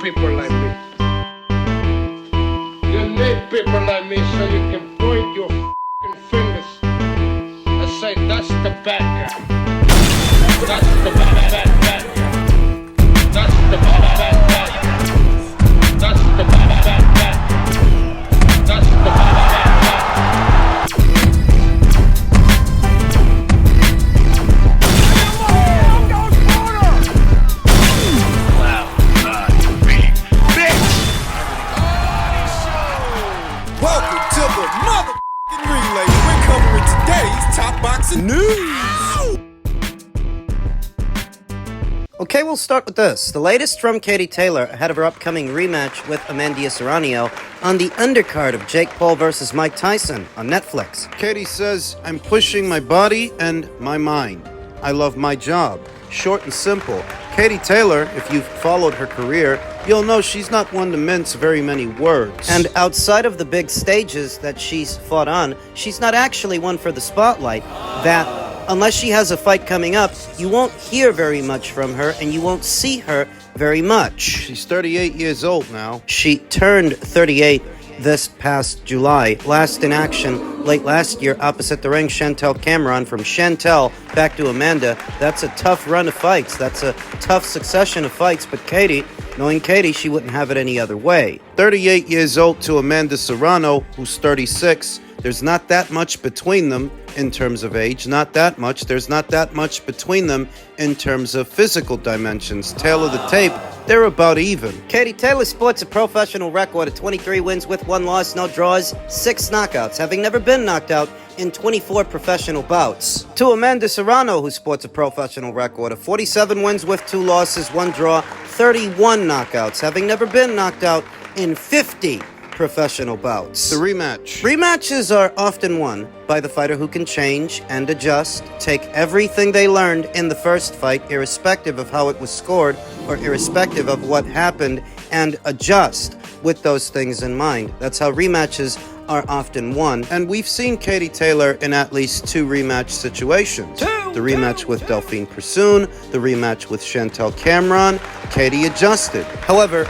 people like me. You need people like me so you can point your f***ing fingers and say, that's the bad guy. That's the bad guy. That's the bad guy. That's the bad guy. That's the bad guy. News. Okay, we'll start with this. The latest from Katie Taylor ahead of her upcoming rematch with Amanda Serrano on the undercard of Jake Paul versus Mike Tyson on Netflix. Katie says, I'm pushing my body and my mind. I love my job. Short and simple. Katie Taylor, if you've followed her career, you'll know she's not one to mince very many words. And outside of the big stages that she's fought on, she's not actually one for the spotlight. That, unless she has a fight coming up, you won't hear very much from her and you won't see her very much. She's 38 years old now. She turned 38 this past July. Last in action late last year opposite the ring, Chantel Cameron. From Chantel back to Amanda. That's a tough run of fights. That's a tough succession of fights. But Katie, knowing Katie, she wouldn't have it any other way. 38 years old to Amanda Serrano, who's 36. There's not that much between them in terms of age. Not that much. There's not that much between them in terms of physical dimensions. Tail of the tape, they're about even. Katie Taylor sports a professional record of 23 wins with 1 loss, no draws, 6 knockouts, having never been knocked out in 24 professional bouts. To Amanda Serrano, who sports a professional record of 47 wins with 2 losses, 1 draw, 31 knockouts, having never been knocked out in 50 professional bouts. The rematch. Rematches are often won by the fighter who can change and adjust, take everything they learned in the first fight, irrespective of how it was scored or irrespective of what happened, and adjust with those things in mind. That's how rematches are often won. And we've seen Katie Taylor in at least 2 rematch situations. The rematch with Delphine Persoon, the rematch with Chantel Cameron. Katie adjusted. However,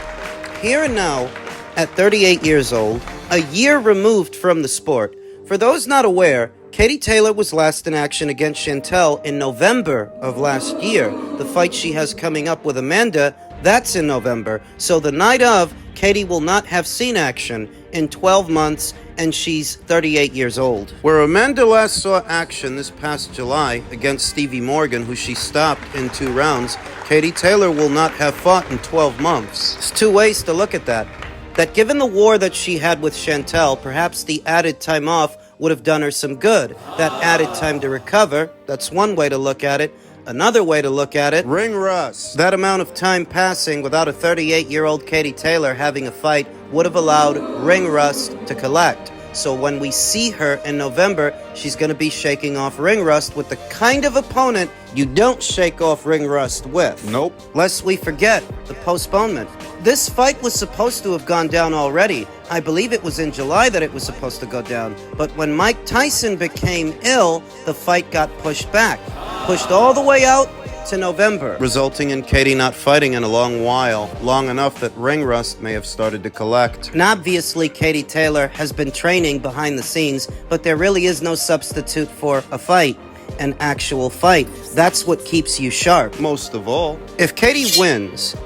here and now, at 38 years old, a year removed from the sport, for those not aware, Katie Taylor was last in action against Chantel in November of last year. The fight she has coming up with Amanda, that's in November. So the night of, Katie will not have seen action in 12 months, and she's 38 years old. Where Amanda last saw action this past July against Stevie Morgan, who she stopped in 2 rounds, Katie Taylor will not have fought in 12 months. There's 2 ways to look at that. That given the war that she had with Chantel, perhaps the added time off would have done her some good. That added time to recover, that's one way to look at it. Another way to look at it, ring rust. That amount of time passing without a 38-year-old Katie Taylor having a fight would have allowed ring rust to collect. So when we see her in November, she's going to be shaking off ring rust with the kind of opponent you don't shake off ring rust with. Nope. Lest we forget the postponement. This fight was supposed to have gone down already. I believe it was in July that it was supposed to go down. But when Mike Tyson became ill, the fight got pushed back. Pushed all the way out to November. Resulting in Katie not fighting in a long while. Long enough that ring rust may have started to collect. And obviously, Katie Taylor has been training behind the scenes, but there really is no substitute for a fight. An actual fight. That's what keeps you sharp. Most of all. If Katie wins,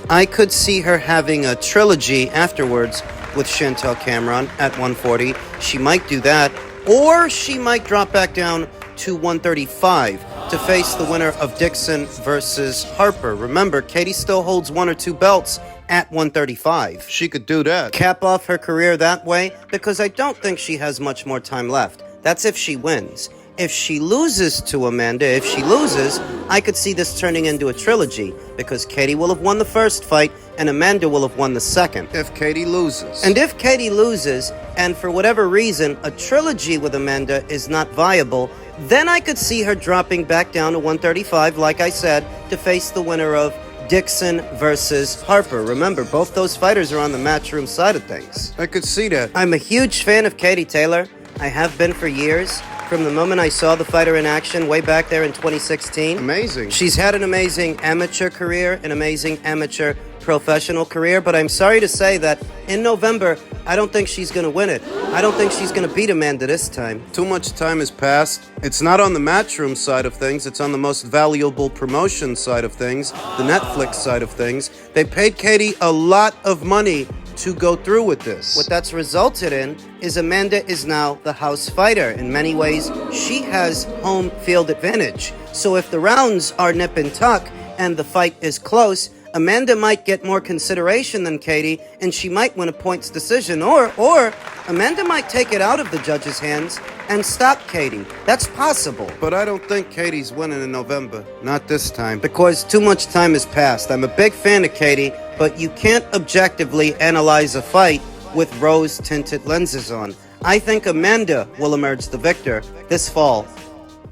I could see her having a trilogy afterwards with Chantel Cameron at 140. She might do that, or she might drop back down to 135 to face the winner of Dixon versus Harper. Remember, Katie still holds 1 or 2 belts at 135. She could do that. Cap off her career that way, because I don't think she has much more time left. That's if she wins. If she loses to Amanda, I could see this turning into a trilogy, because Katie will have won the first fight and Amanda will have won the second. If Katie loses. And if Katie loses, and for whatever reason, a trilogy with Amanda is not viable, then I could see her dropping back down to 135, like I said, to face the winner of Dixon versus Harper. Remember, both those fighters are on the matchroom side of things. I could see that. I'm a huge fan of Katie Taylor. I have been for years. from the moment I saw the fighter in action way back there in 2016. Amazing. She's had an amazing amateur career, an amazing amateur professional career, but I'm sorry to say that in November, I don't think she's going to win it. I don't think she's going to beat Amanda this time. Too much time has passed. It's not on the Matchroom side of things. It's on the most valuable promotion side of things, the Netflix side of things. They paid Katie a lot of money to go through with this. What that's resulted in is Amanda is now the house fighter. In many ways, she has home field advantage. So if the rounds are nip and tuck and the fight is close, Amanda might get more consideration than Katie, and she might win a points decision, or Amanda might take it out of the judge's hands and stop Katie. That's possible. But I don't think Katie's winning in November. Not this time. Because too much time has passed. I'm a big fan of Katie, but you can't objectively analyze a fight with rose-tinted lenses on. I think Amanda will emerge the victor this fall.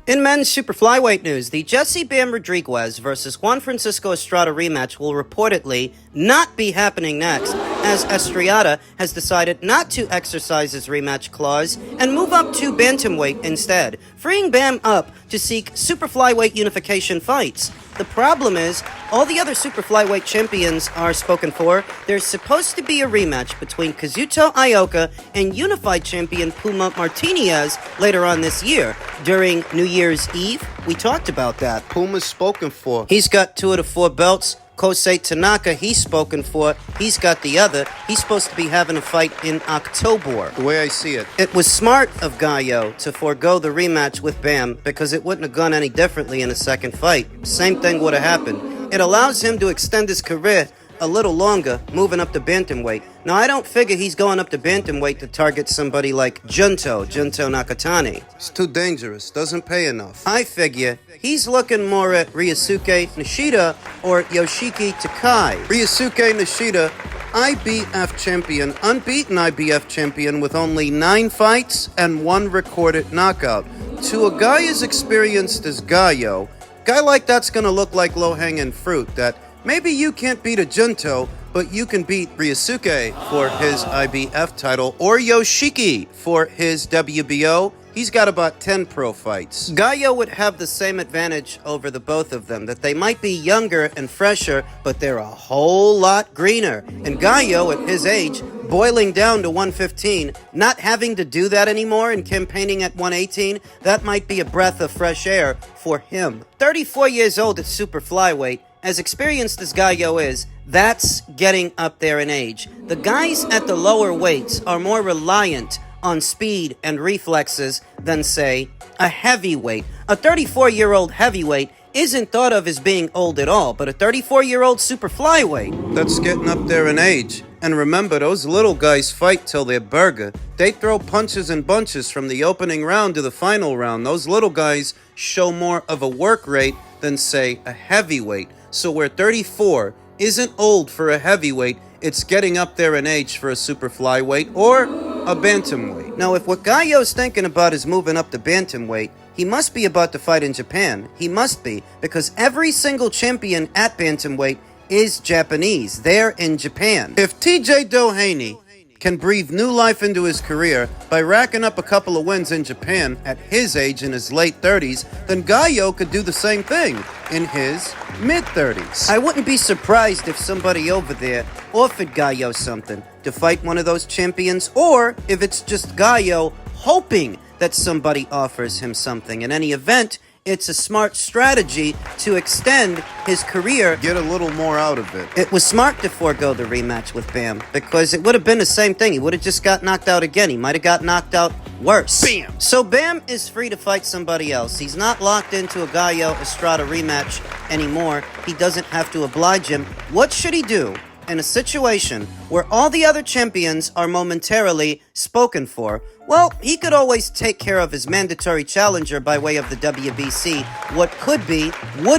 In men's super flyweight news, the Jesse Bam Rodriguez versus Juan Francisco Estrada rematch will reportedly not be happening next, as Estrada has decided not to exercise his rematch clause and move up to bantamweight instead, freeing Bam up to seek super flyweight unification fights. The problem is, all the other super flyweight champions are spoken for. There's supposed to be a rematch between Kazuto Ioka and unified champion Puma Martinez later on this year. During New Year's Eve, we talked about that. Puma's spoken for. He's got 2 of the 4 belts. Kosei Tanaka, he's spoken for. He's got the other. He's supposed to be having a fight in October. The way I see it. It was smart of Gallo to forego the rematch with Bam because it wouldn't have gone any differently in a second fight. Same thing would have happened. It allows him to extend his career a little longer, moving up to bantamweight. Now, I don't figure he's going up to bantamweight to target somebody like Junto Nakatani. It's too dangerous. Doesn't pay enough. I figure he's looking more at Ryosuke Nishida or Yoshiki Takai. Ryosuke Nishida, IBF champion, unbeaten IBF champion with only 9 fights and 1 recorded knockout. To a guy as experienced as Gallo, guy like that's going to look like low-hanging fruit that maybe you can't beat a Junto, but you can beat Ryosuke for his IBF title or Yoshiki for his WBO. He's got about 10 pro fights. Gallo would have the same advantage over the both of them, that they might be younger and fresher, but they're a whole lot greener. And Gallo, at his age, boiling down to 115, not having to do that anymore and campaigning at 118, that might be a breath of fresh air for him. 34 years old at super flyweight, as experienced as Gallo is, that's getting up there in age. The guys at the lower weights are more reliant on speed and reflexes than, say, a heavyweight. A 34-year-old heavyweight isn't thought of as being old at all, but a 34-year-old super flyweight, that's getting up there in age. And remember, those little guys fight till they're burger. They throw punches and bunches from the opening round to the final round. Those little guys show more of a work rate than, say, a heavyweight. So where 34 isn't old for a heavyweight, it's getting up there in age for a super flyweight or a bantamweight. Now, if what Gallo's thinking about is moving up to bantamweight, he must be about to fight in Japan. He must be, because every single champion at bantamweight is Japanese. They're in Japan. If TJ Doheny can breathe new life into his career by racking up a couple of wins in Japan at his age in his late 30s, then Gallo could do the same thing in his mid-30s. I wouldn't be surprised if somebody over there offered Gallo something to fight one of those champions, or if it's just Gallo hoping that somebody offers him something. In any event, it's a smart strategy to extend his career. Get a little more out of it. It was smart to forego the rematch with Bam, because it would have been the same thing. He would have just got knocked out again. He might have got knocked out worse. Bam! So Bam is free to fight somebody else. He's not locked into a Gallo Estrada rematch anymore. He doesn't have to oblige him. What should he do in a situation where all the other champions are momentarily spoken for? Well, he could always take care of his mandatory challenger by way of the WBC. What would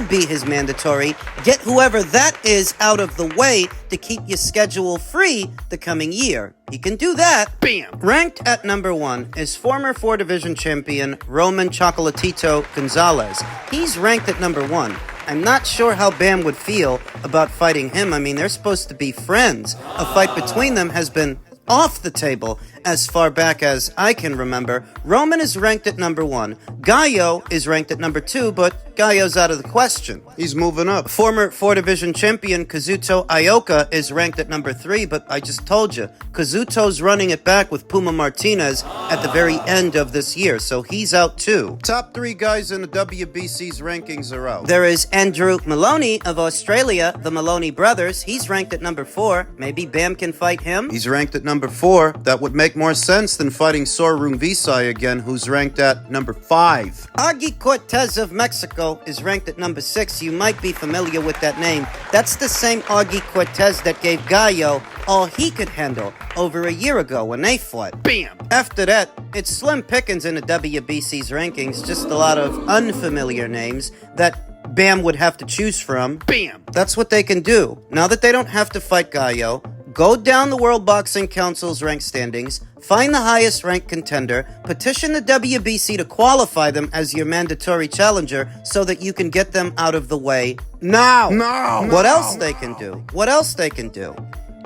be his mandatory. Get whoever that is out of the way to keep your schedule free the coming year. He can do that. Bam! Ranked at number 1 is former 4-division champion Roman Chocolatito Gonzalez. He's ranked at number 1. I'm not sure how Bam would feel about fighting him. I mean, they're supposed to be friends. A fight between them has been off the table as far back as I can remember. Roman is ranked at number 1. Gallo is ranked at number 2, but Gallo's out of the question. He's moving up. Former 4-division champion Kazuto Ioka is ranked at number 3, but I just told you, Kazuto's running it back with Puma Martinez at the very end of this year, so he's out too. Top 3 guys in the WBC's rankings are out. There is Andrew Maloney of Australia, the Maloney brothers. He's ranked at number 4. Maybe Bam can fight him? He's ranked at number 4. That would make more sense than fighting Sorun Visai again, who's ranked at number 5. Augie Cortez of Mexico is ranked at number 6. You might be familiar with that name. That's the same Augie Cortez that gave Gallo all he could handle over a year ago when they fought. Bam! After that, it's slim pickings in the WBC's rankings, just a lot of unfamiliar names that Bam would have to choose from. Bam! That's what they can do. Now that they don't have to fight Gallo, go down the World Boxing Council's rank standings, find the highest ranked contender, petition the WBC to qualify them as your mandatory challenger so that you can get them out of the way now. What else they can do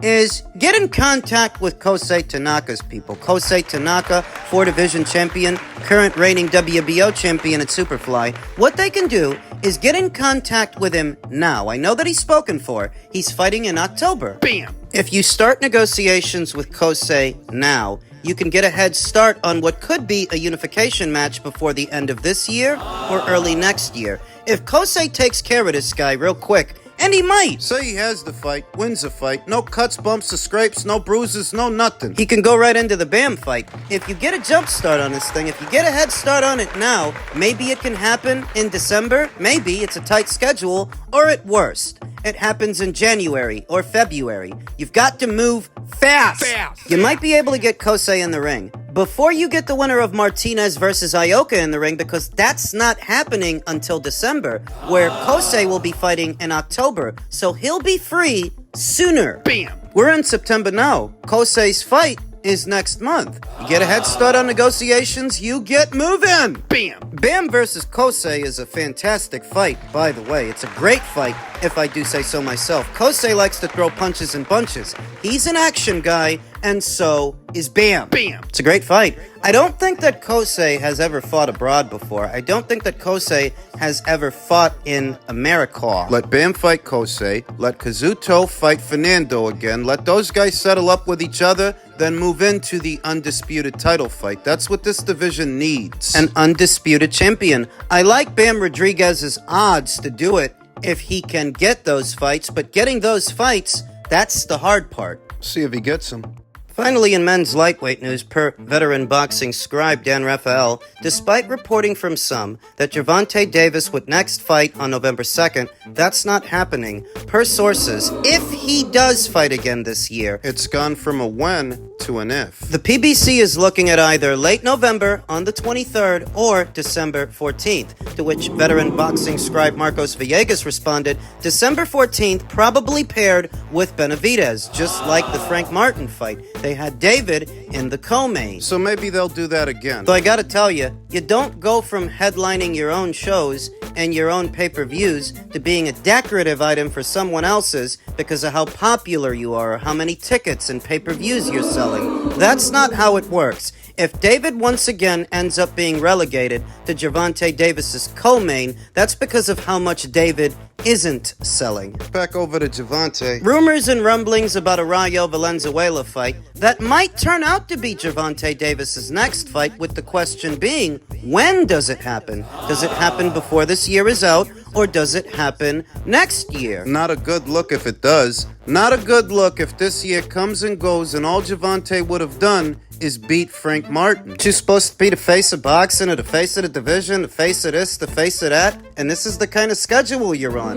is get in contact with Kosei Tanaka's people. Kosei Tanaka, 4-division champion, current reigning WBO champion at Superfly. What they can do is get in contact with him now. I know that he's spoken for. He's fighting in October. Bam! If you start negotiations with Kosei now, you can get a head start on what could be a unification match before the end of this year or early next year. If Kosei takes care of this guy real quick, and he might. Say he has the fight, wins the fight, no cuts, bumps, or scrapes, no bruises, no nothing. He can go right into the Bam fight. If you get a jump start on this thing, if you get a head start on it now, maybe it can happen in December, maybe it's a tight schedule, or at worst, it happens in January or February. You've got to move fast. You might be able to get Kosei in the ring before you get the winner of Martinez versus Ioka in the ring, because that's not happening until December, where Kosei will be fighting in October, so he'll be free sooner. Bam! We're in September now. Kosei's fight is next month. You get a head start on negotiations, you get moving. Bam! Bam versus Kosei is a fantastic fight, by the way. It's a great fight, if I do say so myself. Kosei likes to throw punches in bunches. He's an action guy, and so is Bam. Bam! It's a great fight. I don't think that Kosei has ever fought abroad before. I don't think that Kosei has ever fought in America. Let Bam fight Kosei, let Kazuto fight Fernando again, let those guys settle up with each other, then move into the undisputed title fight. That's what this division needs. An undisputed champion. I like Bam Rodriguez's odds to do it if he can get those fights, but getting those fights, that's the hard part. See if he gets them. Finally, in men's lightweight news, per veteran boxing scribe Dan Rafael, despite reporting from some that Gervonta Davis would next fight on November 2nd, that's not happening. Per sources, if he does fight again this year, It's gone from a when to an if. the PBC is looking at either late November on the 23rd or December 14th, to which veteran boxing scribe Marcos Villegas responded, December 14th probably paired with Benavidez, just like the Frank Martin fight. They had David in the co-main. So maybe they'll do that again. So I gotta tell you, you don't go from headlining your own shows and your own pay-per-views to being a decorative item for someone else's because of how popular you are or how many tickets and pay-per-views you're selling. That's not how it works. If David once again ends up being relegated to Gervonta Davis's co-main, that's because of how much David isn't selling. Back over to Gervonta. Rumors and rumblings about a Rayo Valenzuela fight that might turn out to be Gervonta Davis's next fight, with the question being, when does it happen? Does it happen before this year is out, or does it happen next year? Not a good look if it does. Not a good look if this year comes and goes and all Gervonta would have done is beat Frank Martin. You're supposed to be the face of boxing, or the face of the division, the face of this, the face of that, and this is the kind of schedule you're on.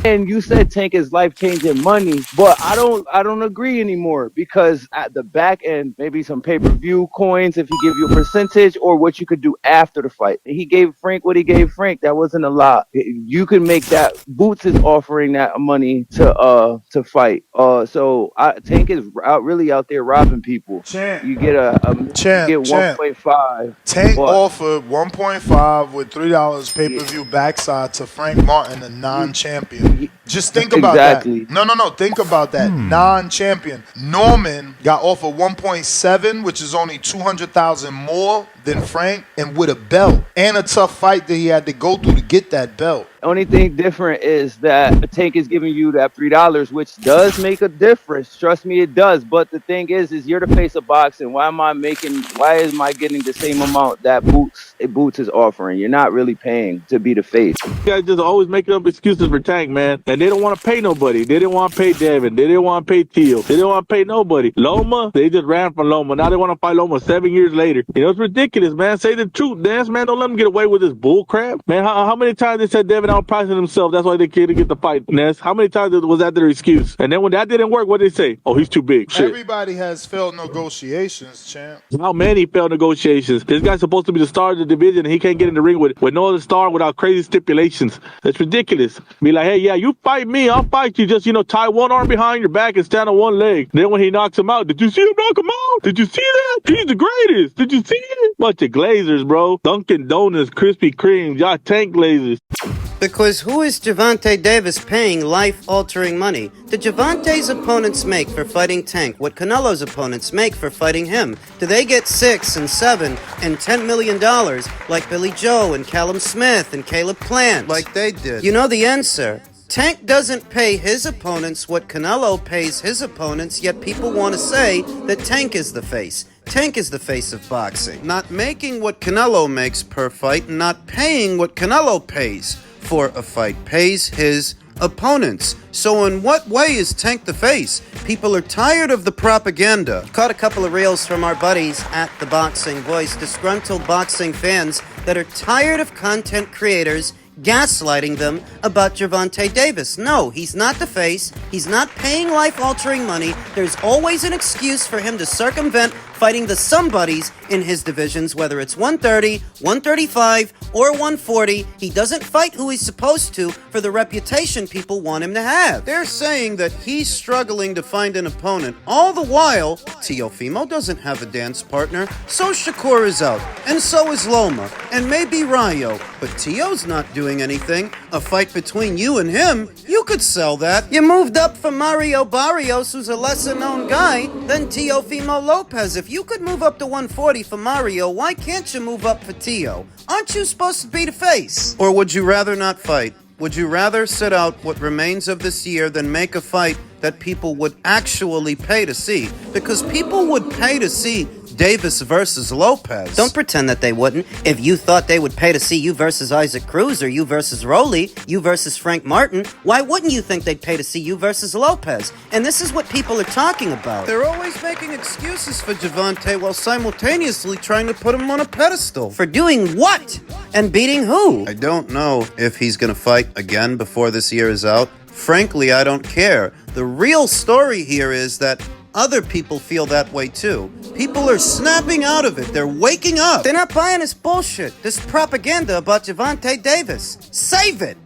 And you said Tank is life-changing money, but I don't agree anymore, because at the back end, maybe some pay-per-view coins if he give you a percentage, or what you could do after the fight. He gave Frank what he gave Frank. That wasn't a lot. You can make that. Boots is offering that money to fight. So Tank is really out there robbing people. You get you get 1.5. Tank offered 1.5 with $3 pay-per-view backside to Frank Martin, a non-champion. Just think about Exactly. that. No. Think about that. Non-champion. Norman got offered 1.7, which is only 200,000 more than Frank, and with a belt and a tough fight that he had to go through to get that belt. Only thing different is that Tank is giving you that $3, which does make a difference. Trust me, it does. But the thing is you're the face of boxing. Why am I getting the same amount that Boots is offering? You're not really paying to be the face. You guys just always making up excuses for Tank, man. And they don't want to pay nobody. They didn't want to pay Devin. They didn't want to pay Teal. They didn't want to pay nobody. Loma, they just ran from Loma. Now they want to fight Loma 7 years later. You know, it's ridiculous, man. Say the truth, Dance, man. Don't let them get away with this bull crap. Man, how many times they said Devin outpricing himself? That's why they couldn't get the fight, Ness. How many times was that their excuse? And then when that didn't work, what did they say? Oh, he's too big. Shit. Everybody has failed negotiations, champ. How many failed negotiations? This guy's supposed to be the star of the division, and he can't get in the ring with no other star without crazy stipulations. That's ridiculous. Be like, hey, yeah, you fight me, I'll fight you. Just, tie one arm behind your back and stand on one leg. Then when he knocks him out, did you see him knock him out? Did you see that? He's the greatest. Did you see it? Bunch of glazers, bro. Dunkin' Donuts, Krispy Kreme, y'all tank glazers. Because who is Gervonta Davis paying life-altering money? Do Gervonta's opponents make for fighting Tank what Canelo's opponents make for fighting him? Do they get $6 and $7 and $10 million like Billy Joe and Callum Smith and Caleb Plant? Like they did. You know the answer. Tank doesn't pay his opponents what Canelo pays his opponents, yet people want to say that Tank is the face. Tank is the face of boxing. Not making what Canelo makes per fight, not paying what Canelo pays for a fight, pays his opponents. So in what way is Tank the face? People are tired of the propaganda. Caught a couple of reels from our buddies at The Boxing Voice, disgruntled boxing fans that are tired of content creators gaslighting them about Gervonta Davis. No, he's not the face. He's not paying life-altering money. There's always an excuse for him to circumvent fighting the somebodies in his divisions, whether it's 130, 135, or 140. He doesn't fight who he's supposed to for the reputation people want him to have. They're saying that he's struggling to find an opponent. All the while, Teofimo doesn't have a dance partner, so Shakur is out, and so is Loma, and maybe Rayo. But Teo's not doing anything. A fight between you and him, you could sell that. You moved up from Mario Barrios, who's a lesser-known guy, than Teofimo Lopez. If you could move up to 140 for Mario, why can't you move up for Teo? Aren't you supposed to be the face? Or would you rather not fight? Would you rather sit out what remains of this year than make a fight that people would actually pay to see? Because people would pay to see Davis versus Lopez. Don't pretend that they wouldn't. If you thought they would pay to see you versus Isaac Cruz, or you versus Rolly, you versus Frank Martin, why wouldn't you think they'd pay to see you versus Lopez? And this is what people are talking about. They're always making excuses for Gervonta while simultaneously trying to put him on a pedestal. For doing what? And beating who? I don't know if he's going to fight again before this year is out. Frankly, I don't care. The real story here is that other people feel that way too. People are snapping out of it. They're waking up. They're not buying this bullshit, this propaganda about Gervonta Davis. Save it!